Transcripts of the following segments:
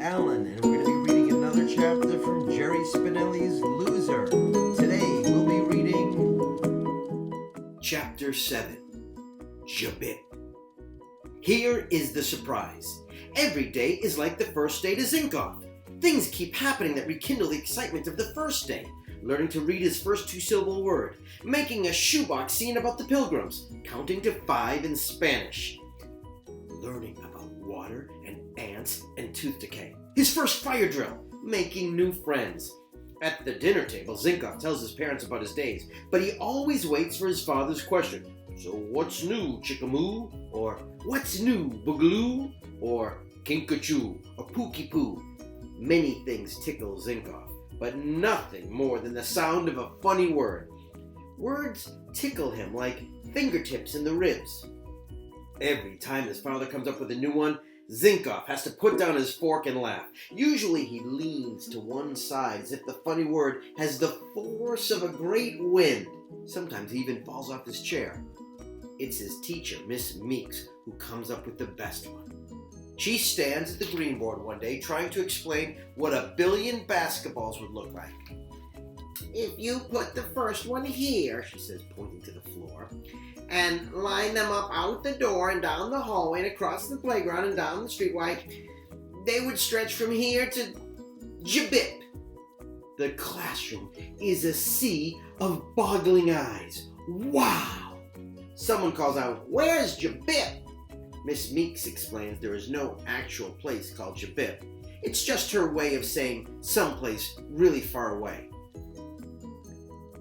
Alan, and we're going to be reading another chapter from Jerry Spinelli's Loser. Today, we'll be reading Chapter 7, Jabip. Here is the surprise. Every day is like the first day to Zinkoff. Things keep happening that rekindle the excitement of the first day. Learning to read his first two-syllable word, making a shoebox scene about the pilgrims, counting to 5 in Spanish, learning about water and ants and tooth decay, his first fire drill, making new friends. At the dinner table, Zinkoff tells his parents about his days, but he always waits for his father's question. So what's new, Chickamoo? Or what's new, Boogaloo? Or Kinkachoo? Or Pookie Poo? Many things tickle Zinkoff, but nothing more than the sound of a funny word. Words tickle him like fingertips in the ribs. Every time his father comes up with a new one, Zinkoff has to put down his fork and laugh. Usually he leans to one side as if the funny word has the force of a great wind. Sometimes he even falls off his chair. It's his teacher, Miss Meeks, who comes up with the best one. She stands at the green board one day trying to explain what 1 billion basketballs would look like. If you put the first one here, she says, pointing to the floor, and line them up out the door and down the hallway and across the playground and down the street, why, they would stretch from here to Jabip. The classroom is a sea of boggling eyes. Wow! Someone calls out, "Where's Jabip?" Miss Meeks explains there is no actual place called Jabip. It's just her way of saying someplace really far away.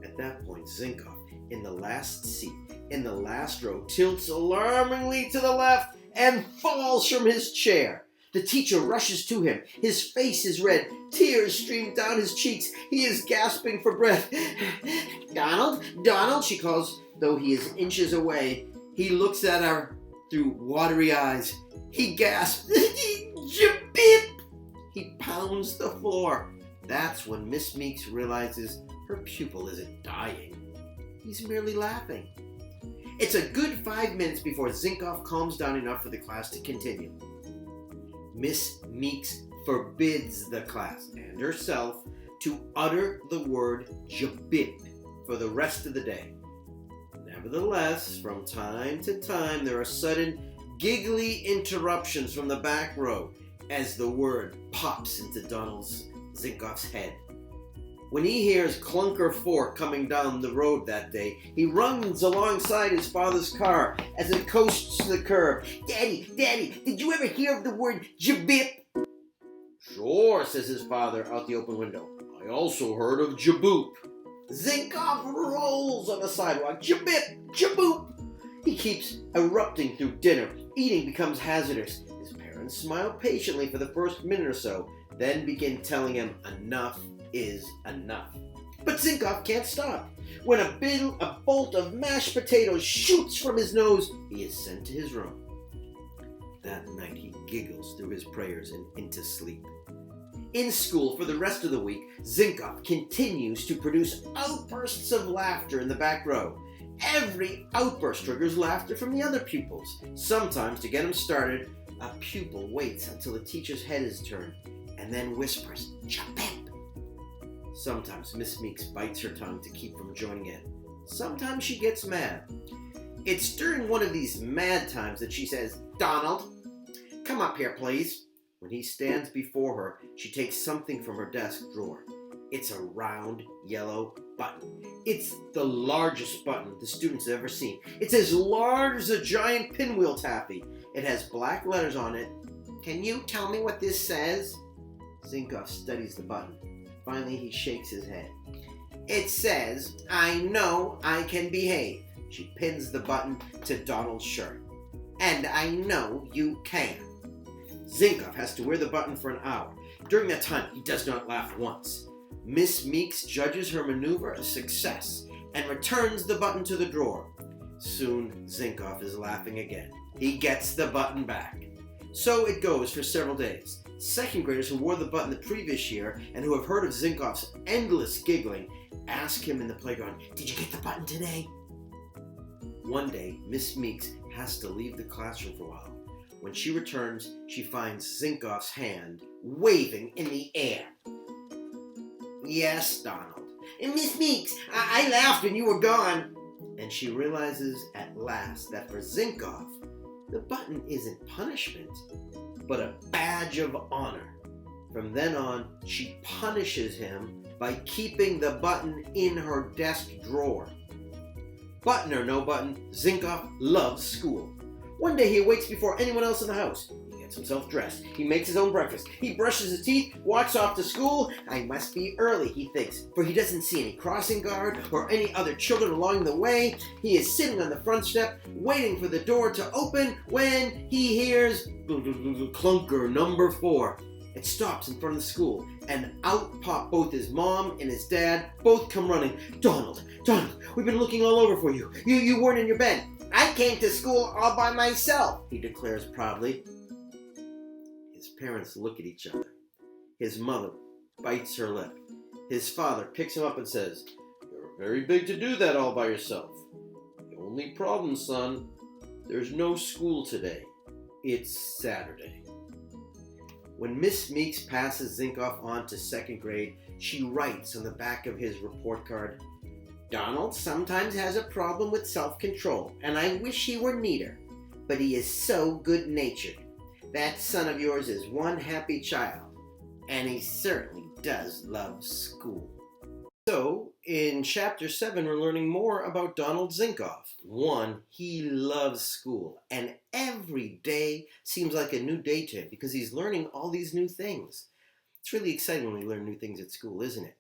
At that point, Zinkoff, in the last seat, in the last row, tilts alarmingly to the left and falls from his chair. The teacher rushes to him. His face is red. Tears stream down his cheeks. He is gasping for breath. "Donald, Donald," she calls, though he is inches away. He looks at her through watery eyes. He gasps, "Jabip!" He pounds the floor. That's when Miss Meeks realizes her pupil isn't dying. He's merely laughing. It's a good 5 minutes before Zinkoff calms down enough for the class to continue. Miss Meeks forbids the class and herself to utter the word Jabip for the rest of the day. Nevertheless, from time to time, there are sudden, giggly interruptions from the back row as the word pops into Zinkoff's head. When he hears Clunker Fork coming down the road that day, he runs alongside his father's car as it coasts to the curb. Daddy, did you ever hear of the word Jabip?" "Sure," says his father out the open window. "I also heard of Jaboop." Zinkoff rolls on the sidewalk. "Jabip! Jaboop!" He keeps erupting through dinner. Eating becomes hazardous. His parents smile patiently for the first minute or so, then begin telling him enough is enough. But Zinkoff can't stop. When a bolt of mashed potatoes shoots from his nose, he is sent to his room. That night he giggles through his prayers and into sleep. In school, for the rest of the week, Zinkoff continues to produce outbursts of laughter in the back row. Every outburst triggers laughter from the other pupils. Sometimes, to get him started, a pupil waits until the teacher's head is turned and then whispers, "Jabip." Sometimes Miss Meeks bites her tongue to keep from joining in. Sometimes she gets mad. It's during one of these mad times that she says, "Donald, come up here, please." When he stands before her, she takes something from her desk drawer. It's a round, yellow button. It's the largest button the students have ever seen. It's as large as a giant pinwheel taffy. It has black letters on it. "Can you tell me what this says?" Zinkoff studies the button. Finally, he shakes his head. "It says, 'I know I can behave.'" She pins the button to Donald's shirt. "And I know you can." Zinkoff has to wear the button for an hour. During that time, he does not laugh once. Miss Meeks judges her maneuver a success and returns the button to the drawer. Soon, Zinkoff is laughing again. He gets the button back. So it goes for several days. Second graders who wore the button the previous year and who have heard of Zinkoff's endless giggling ask him in the playground, "Did you get the button today?" One day, Miss Meeks has to leave the classroom for a while. When she returns, she finds Zinkoff's hand waving in the air. Yes, Donald. Miss Meeks, I laughed when you were gone. And she realizes at last that for Zinkoff, the button isn't punishment, but a badge of honor. From then on, she punishes him by keeping the button in her desk drawer. Button or no button, Zinkoff loves school. One day he awakes before anyone else in the house. He gets himself dressed. He makes his own breakfast. He brushes his teeth, walks off to school. I must be early, he thinks, for he doesn't see any crossing guard or any other children along the way. He is sitting on the front step, waiting for the door to open when he hears clunker number 4. It stops in front of the school, and out pop both his mom and his dad. Both come running. Donald, we've been looking all over for you. You weren't in your bed. I came to school all by myself, he declares proudly. His parents look at each other. His mother bites her lip. His father picks him up and says, You're very big to do that all by yourself. The only problem, son, there's no school today. It's Saturday. When Miss Meeks passes Zinkoff on to 2nd grade, she writes on the back of his report card, Donald sometimes has a problem with self-control, and I wish he were neater, but he is so good-natured. That son of yours is one happy child, and he certainly does love school. So, in Chapter 7, we're learning more about Donald Zinkoff. 1, he loves school, and every day seems like a new day to him because he's learning all these new things. It's really exciting when we learn new things at school, isn't it?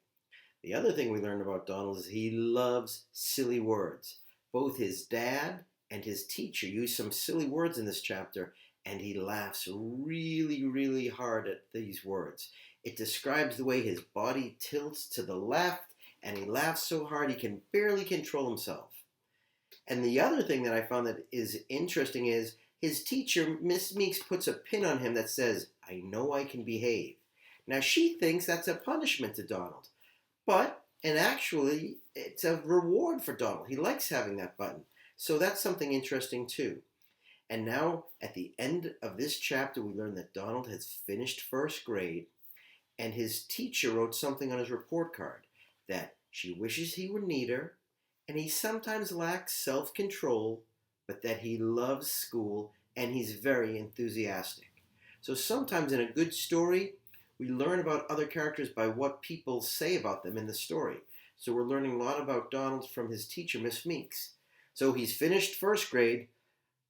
The other thing we learned about Donald is he loves silly words. Both his dad and his teacher use some silly words in this chapter, and he laughs really, really hard at these words. It describes the way his body tilts to the left, and he laughs so hard he can barely control himself. And the other thing that I found that is interesting is his teacher, Miss Meeks, puts a pin on him that says, I know I can behave. Now she thinks that's a punishment to Donald. And actually, it's a reward for Donald. He likes having that button. So that's something interesting too. And now, at the end of this chapter, we learn that Donald has finished 1st grade, and his teacher wrote something on his report card that she wishes he were neater, and he sometimes lacks self-control, but that he loves school, and he's very enthusiastic. So sometimes in a good story, we learn about other characters by what people say about them in the story. So we're learning a lot about Donald from his teacher, Miss Meeks. So he's finished 1st grade.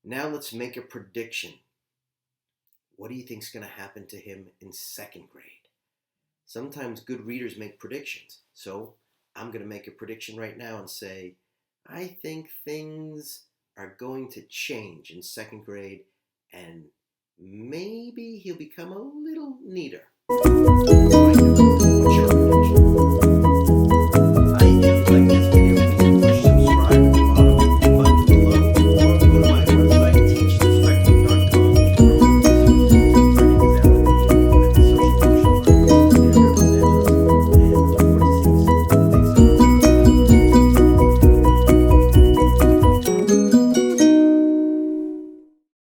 Now let's make a prediction. What do you think is going to happen to him in 2nd grade? Sometimes good readers make predictions. So I'm going to make a prediction right now and say, I think things are going to change in 2nd grade, and maybe he'll become a little neater.